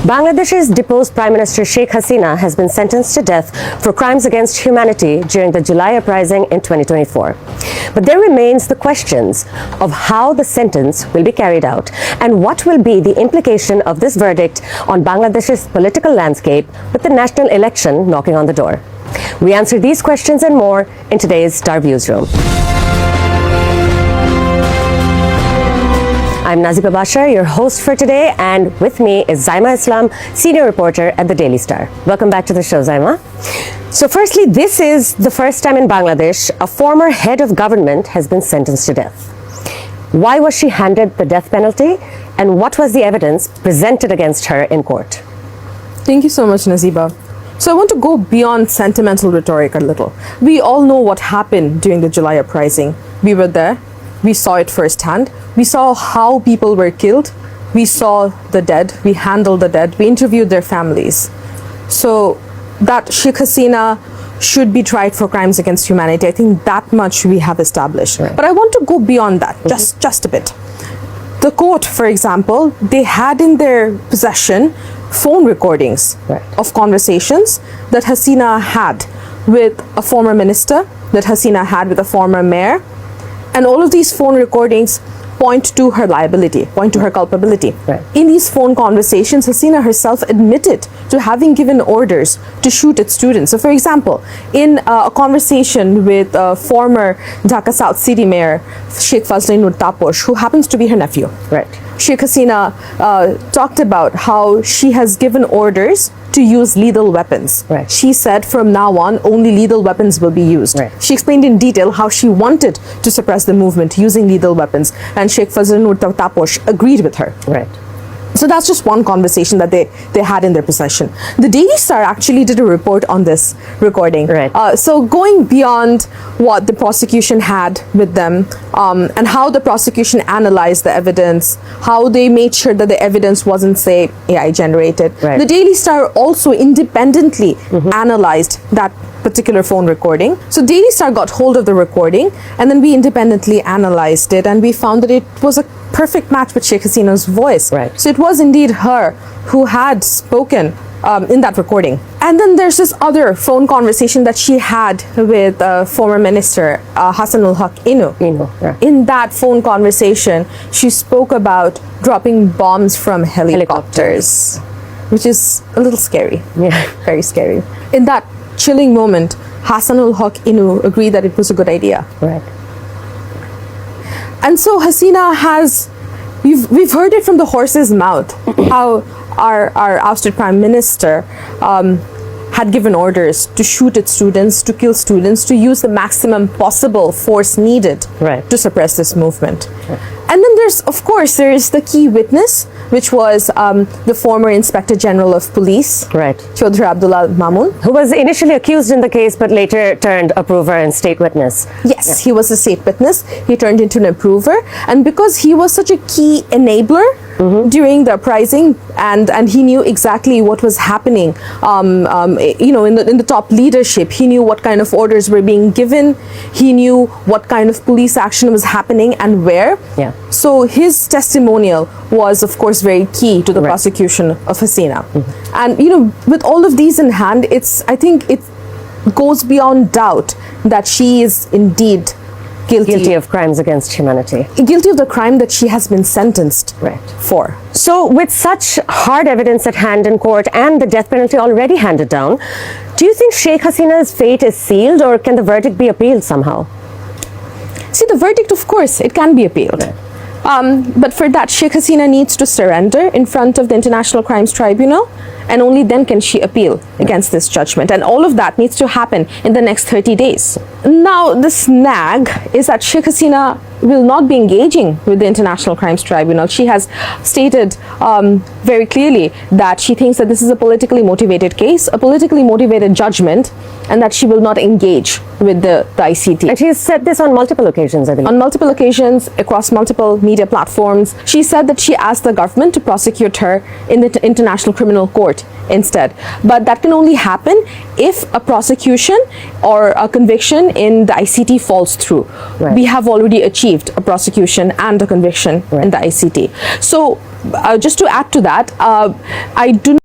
Bangladesh's deposed Prime Minister Sheikh Hasina has been sentenced to death for crimes against humanity during the July uprising in 2024. But there remains the questions of how the sentence will be carried out and what will be the implication of this verdict on Bangladesh's political landscape with the national election knocking on the door. We answer these questions and more in today's Star Views Room. I'm Nazifa, your host for today, and with me is Zaima Islam, senior reporter at the Daily Star. Welcome back to the show, Zaima. So firstly, this is the first time in Bangladesh a former head of government has been sentenced to death. Why was she handed the death penalty, and what was the evidence presented against her in court? Thank you so much, Nazifa. So I want to go beyond sentimental rhetoric a little. We all know what happened during the July uprising. We were there. We saw it firsthand. We saw how people were killed. We saw the dead. We handled the dead. We interviewed their families. So that Sheikh Hasina should be tried for crimes against humanity. I think that much we have established. Right. But I want to go beyond that, just a bit. The court, for example, they had in their possession phone recordings of conversations that Hasina had with a former minister, that Hasina had with a former mayor. And all of these phone recordings point to her liability, point to her culpability. Right. In these phone conversations, Hasina herself admitted to having given orders to shoot at students. So for example, in a conversation with former Dhaka South City Mayor Sheikh Fazlinur Taposh, who happens to be her nephew, Sheikh Hasina talked about how she has given orders to use lethal weapons. She said from now on, only lethal weapons will be used. She explained in detail how she wanted to suppress the movement using lethal weapons, and Sheikh Fazlinur Taposh agreed with her. So that's just one conversation that they had in their possession. The Daily Star actually did a report on this recording. So going beyond what the prosecution had with them, and how the prosecution analyzed the evidence, how they made sure that the evidence wasn't, say, AI generated. The Daily Star also independently analyzed that particular phone recording. So Daily Star got hold of the recording, and then we independently analyzed it, and we found that it was a perfect match with Sheikh Hasina's voice. So it was indeed her who had spoken in that recording. And then there's this other phone conversation that she had with former minister Hassanul Haq Inu. In that phone conversation, she spoke about dropping bombs from helicopters, which is a little scary. Very scary. In that chilling moment, Hassanul Haq Inu agreed that it was a good idea. And so Hasina has, we've heard it from the horse's mouth, how our ousted prime minister had given orders to shoot at students, to kill students, to use the maximum possible force needed to suppress this movement. And then there's the key witness, which was the former Inspector General of Police, Chaudhry Abdullah Mamun, who was initially accused in the case but later turned approver and state witness. Yes, he was a state witness. He turned into an approver, and because he was such a key enabler during the uprising, and he knew exactly what was happening, in the top leadership. He knew what kind of orders were being given. He knew what kind of police action was happening and where. So his testimonial was, of course, very key to the prosecution of Hasina. And with all of these in hand, I think it goes beyond doubt that she is indeed guilty of crimes against humanity. Guilty of the crime that she has been sentenced for. So with such hard evidence at hand in court and the death penalty already handed down, do you think Sheikh Hasina's fate is sealed, or can the verdict be appealed somehow? See, the verdict, of course, it can be appealed. But for that, Sheikh Hasina needs to surrender in front of the International Crimes Tribunal, and only then can she appeal against this judgment. And all of that needs to happen in the next 30 days. Now, the snag is that Sheikh Hasina will not be engaging with the International Crimes Tribunal. She has stated very clearly that she thinks that this is a politically motivated case, a politically motivated judgment, and that she will not engage with the ICT. And she has said this on multiple occasions, I believe. On multiple occasions, across multiple media platforms. She said that she asked the government to prosecute her in the International Criminal Court instead. But that can only happen if a prosecution or a conviction in the ICT falls through. We have already achieved received a prosecution and a conviction in the ICT. So just to add to that, I do